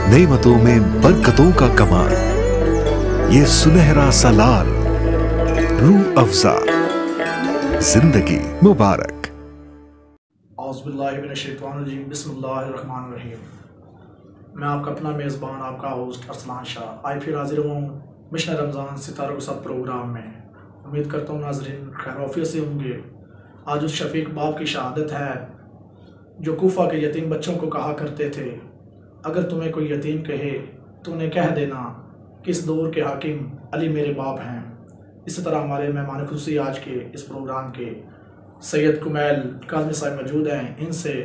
नेमतों में बरकतों का कमाल, ये सुनहरा सा लाल, रूह अफ़ज़ा जिंदगी मुबारक। औज़ुबिल्लाहि मिनश्शैतानिर्रजीम, बिस्मिल्लाहिर्रहमानिर्रहीम। मैं आपका अपना मेज़बान, आपका होस्ट अरसलान शाह आज फिर हाजिर हूँ मिशन रमज़ान सितारों के साथ प्रोग्राम में। उम्मीद करता हूँ नाज़रीन खैर-ओ-आफ़ियत से होंगे। आज उस शफीक बाप की शहादत है जो कूफा के यतीम बच्चों को कहा करते थे, अगर तुम्हें कोई यतीम कहे तो उन्हें कह देना कि इस दौर के हाकिम अली मेरे बाप हैं। इसी तरह हमारे मेहमान खुसूसी आज के इस प्रोग्राम के सैयद कुमैल काज़मी साहब मौजूद हैं। इनसे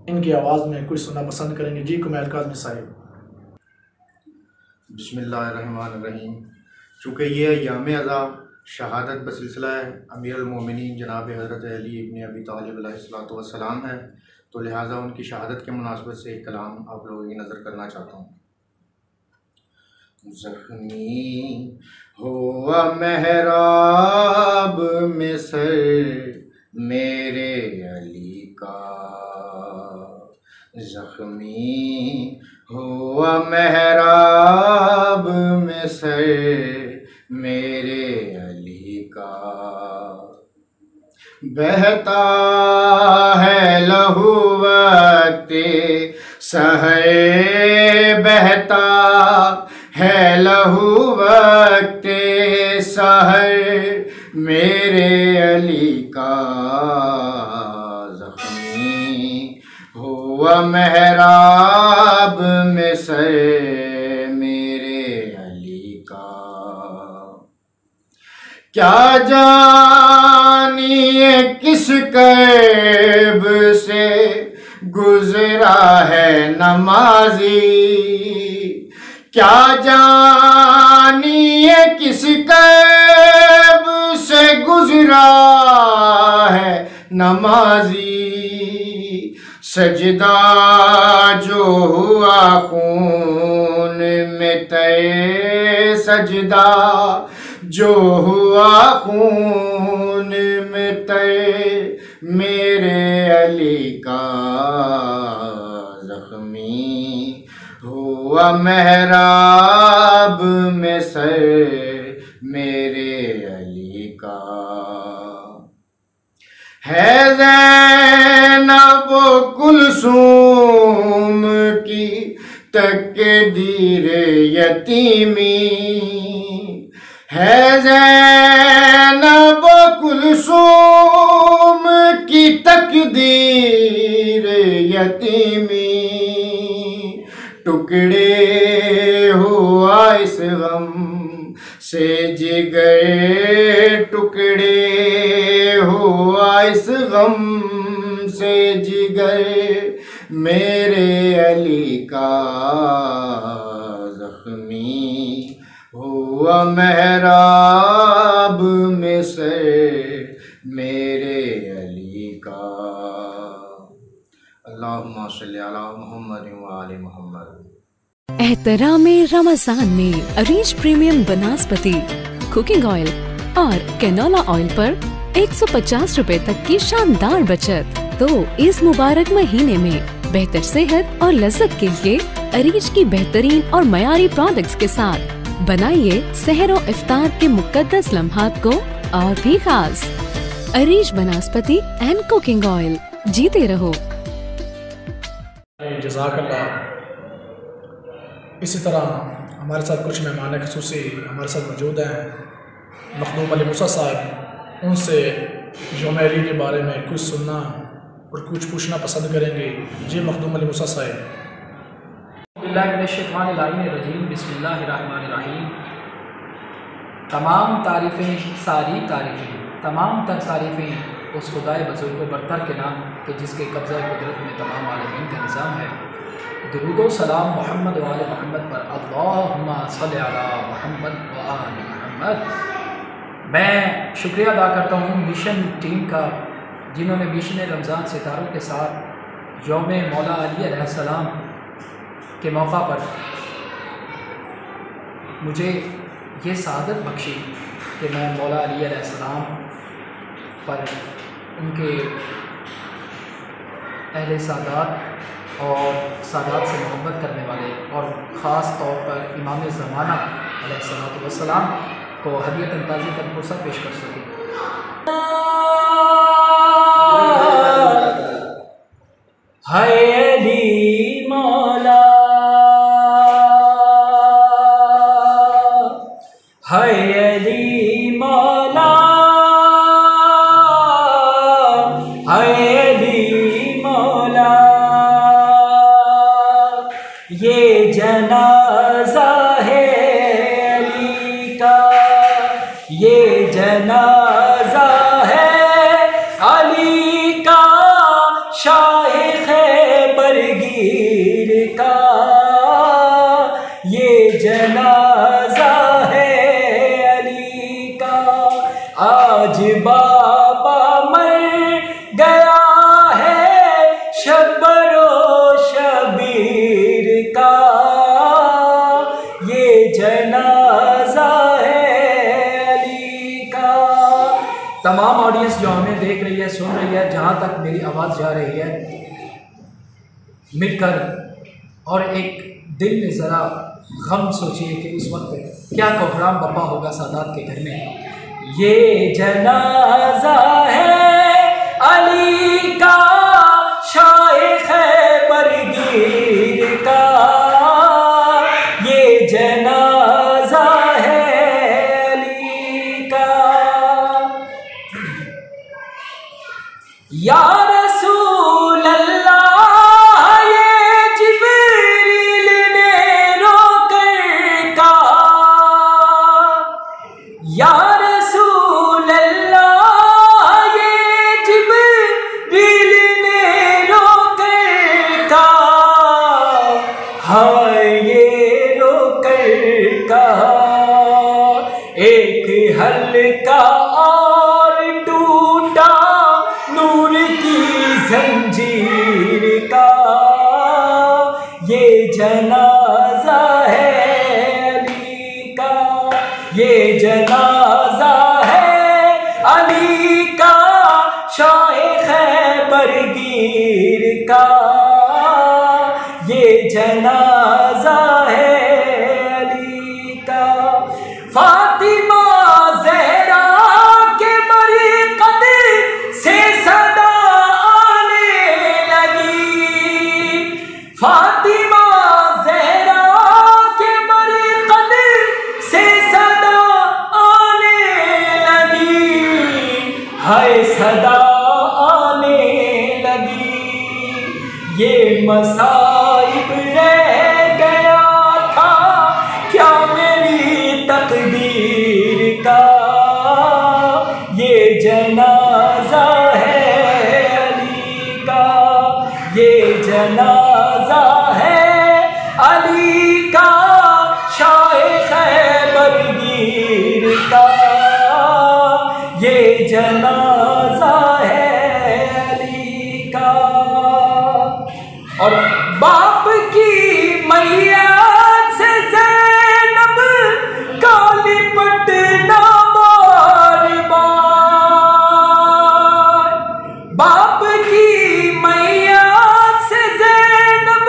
इनकी आवाज़ में कुछ सुनना पसंद करेंगे। जी कुमैल काज़मी साहब। बिस्मिल्लाहिर्रहमानिर्रहीम। चूँकि ये अय्याम अज़ा शहादत बसिलसिला अमीरुल मोमिनीन जनाब हज़रत अली इब्न अबी तालिब अलैहिस्सलातु वस्सलाम है, तो लिहाजा उनकी शहादत के मुनासबत से एक कलाम आप लोगों की नज़र करना चाहता हूँ। ज़ख्मी हुआ महराब में सर मेरे अली का, ज़ख्मी हुआ महराब में सर मेरे अली का, बहता है लहू वक्ते सहर, बहता है लहू वक्ते सहर मेरे अली का, ज़ख्मी हुआ महराब में सर मेरे अली का। क्या जानिए किस कर्ब से गुजरा है नमाजी, क्या जानिए किस कर्ब से गुजरा है नमाजी, सजदा जो हुआ खून में तय, सजदा जो हुआ खून में तय मेरे अली का, ज़ख्मी हुआ महराब में सर मेरे अली का। है ज़ैनब कुलसूम की तकदीर यतीमी, है ज़ैनब कुलसूम की तकदीर यतीमी, टुकड़े हुआ इस गम से जिगर, टुकड़े हुआ इस गम से जिगर मेरे अली का, ज़ख्मी हुआ महराब में सर मेरे अली का। अल्लाहुम्मा सल्ली अला मुहम्मद व आले मुहम्मद। एहतरामे रमज़ान में अरीज प्रीमियम बनास्पति कुकिंग ऑयल और कैनोला ऑयल पर 150 रुपए तक की शानदार बचत। तो इस मुबारक महीने में बेहतर सेहत और लज्जत के लिए अरीज की बेहतरीन और मयारी प्रोडक्ट्स के साथ बनाइए सहर और इफ्तार के मुकद्दस लम्हात को और भी खास। अरीज बनास्पति एंड कुकिंग ऑयल, जीते रहो। जज़ाकल्लाह। इसी तरह हमारे साथ कुछ मेहमान खुसूसी हमारे साथ मौजूद हैं। मखदूम अली मूसा साहब, उनसे यौम अली के बारे में कुछ सुनना और कुछ पूछना पसंद करेंगे। जी मखदूम अली मूसा साहब। बिस्मिल्लाहिर्रहमानिर्रहीम। तमाम तारीफ़ें, सारी तारीफ़ें, तमाम तर तारीफ़ें उस खुदाए बुज़ुर्ग बरतर के नाम के जिसके कब्ज़ा कुदरत में तमाम आलमीन का निज़ाम है। दुरूद सलाम मोहम्मद व आले मोहम्मद पर, अल्लाहुम्मा सल्लि अला मोहम्मद व आले मोहम्मद। मैं शुक्रिया अदा करता हूँ मिशन टीम का, जिन्होंने मिशन रमज़ान सितारों के साथ यौम मौला अली अलैहिस्सलाम के मौका पर मुझे ये सआदत बख्शी कि मैं मौला अली अलैहिस्सलाम पर उनके अहले सादात और सादात से मोहब्बत करने वाले और ख़ास तौर पर इमाम ज़माना अलैहिस्सलाम को हदियतन ताज़ी का पुरसा पेश कर सकें। हाय अली मौला, हाय अली मौला, हाय अली मौला, ये जनाजा है अली का, ये जनाजा है अली का, शाह बरगीर का, ये जनाजा है अली का। आज बाबा मर गया है शब्बरो शबीर का, ये जनाजा है अली का। तमाम ऑडियंस जो हमें देख रही है, सुन रही है, जहाँ तक मेरी आवाज़ जा रही है, मिलकर और एक दिल में ज़रा गम सोचिए कि उस वक्त क्या कोहराम बपा होगा सादात के घर में। ये जनाजा है अली का, शाह बरगीर का, ये जनाजा है अली का। या रसूल अल्लाह, या रसूल अल्लाह, ये जिब्रील ने रोकर कहा, हाय ये रोकर कहा, एक हल्का और टूटा नूर की जंजीर का, ये जनाजा है अली का, ये जनाजा है अली का, शाह बरगीर का, ये जनाजा है अली का। फातिमा ज़हरा के मरक़द से सदा आने लगी, फातिमा हाय सदा आने लगी। ये मसाइब रह गया था क्या मेरी तकदीर का, ये जनाजा है अली का, ये जनाजा है अली का, शाह बरगीर का, ये जनाजा है अली का। और बाप की मैया से ज़ैनब का लिपटना बार बार, बाप की मैया से ज़ैनब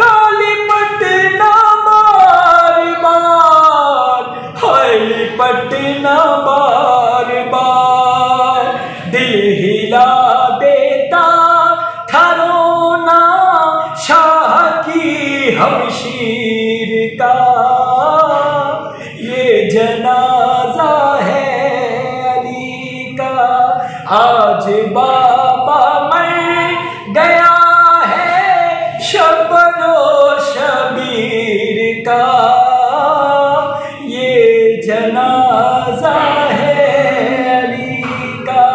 का लिपटना बार बार, हाय लिपटना बार बार, दिल हिला देता था रोना शाह की हमशीर का, ये जनाजा है अली का। आज बाबा मर गया है शब्बरो शबीर का, ये जनाजा है अली का।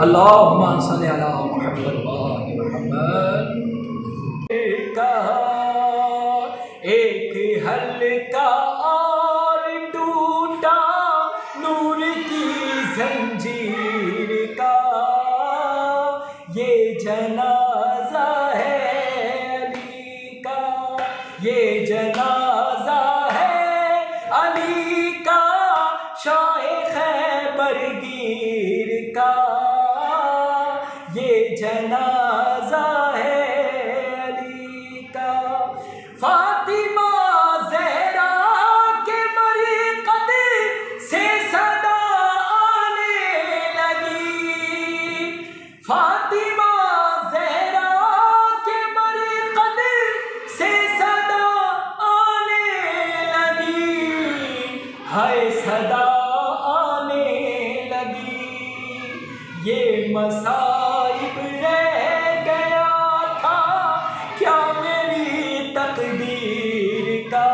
अल्लाहुम्मा सल्ली अला मुहम्मद व आलि मुहम्मद। एक हल्का और टूटा नूर की जंजीर का, ये जनाजा है अली का, ये जनाजा है अली का, शाह बरगीर का, ये जनाजा है मसाइब रह गया था क्या मेरी तकदीर का,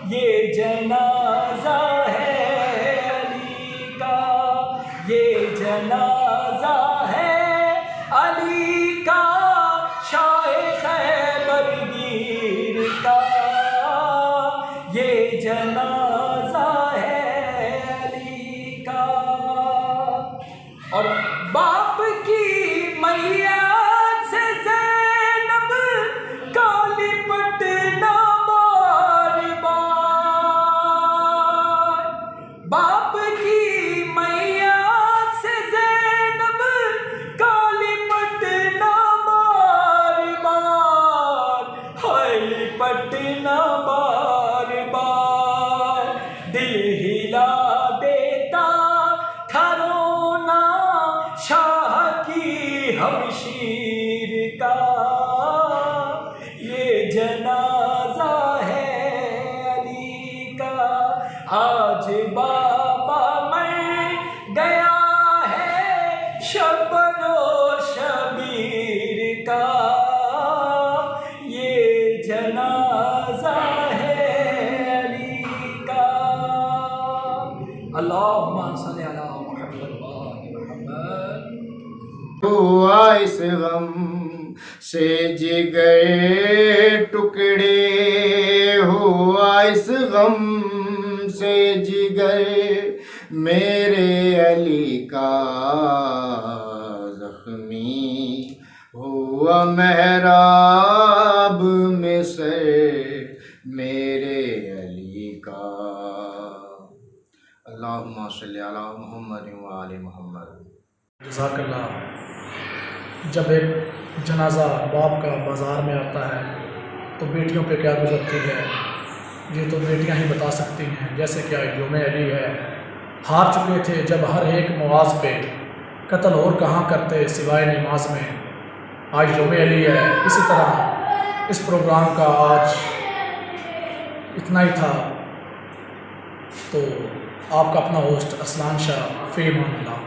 ये जनाजा है अली का, ये जनाजा है अली का, शाह खैबरगीर का, ये जनाजा है अली का। और बाप की मैया से ज़ैनब का लिपटना बार बार, बाप की मैया से ज़ैनब का लिपटना बार बार, हाय लिपटना बार बार, दिल हिला देता था रोना शाह की हमशीर का, ये जनाजा है अली का। आज बाबा मर गया है शबनो शबीर का, ये जनाजा है अली का। अल्लाहुम्मा सल्ली अला मुहम्मद व आलि मुहम्मद। हुआ इस गम से जिगर टुकड़े, हुआ इस गम से जिगर मेरे अली का जख्मी, हुआ मेहराब में सर मेरे अली का। अल्लाहुम्मा सल्ली अला मुहम्मद व आलि मुहम्मद। जज़ाकल्लाह। जब एक जनाजा बाप का बाज़ार में आता है तो बेटियों पे क्या गुजरती है ये तो बेटियां ही बता सकती हैं। जैसे कि यौम अली है, हार चुके थे जब हर एक मवाज़ पे, कत्ल और कहाँ करते सिवाय नमाज में, आज यौम अली है। इसी तरह इस प्रोग्राम का आज इतना ही था। तो आपका अपना होस्ट असलान शाह, फ़ी अमान अल्लाह।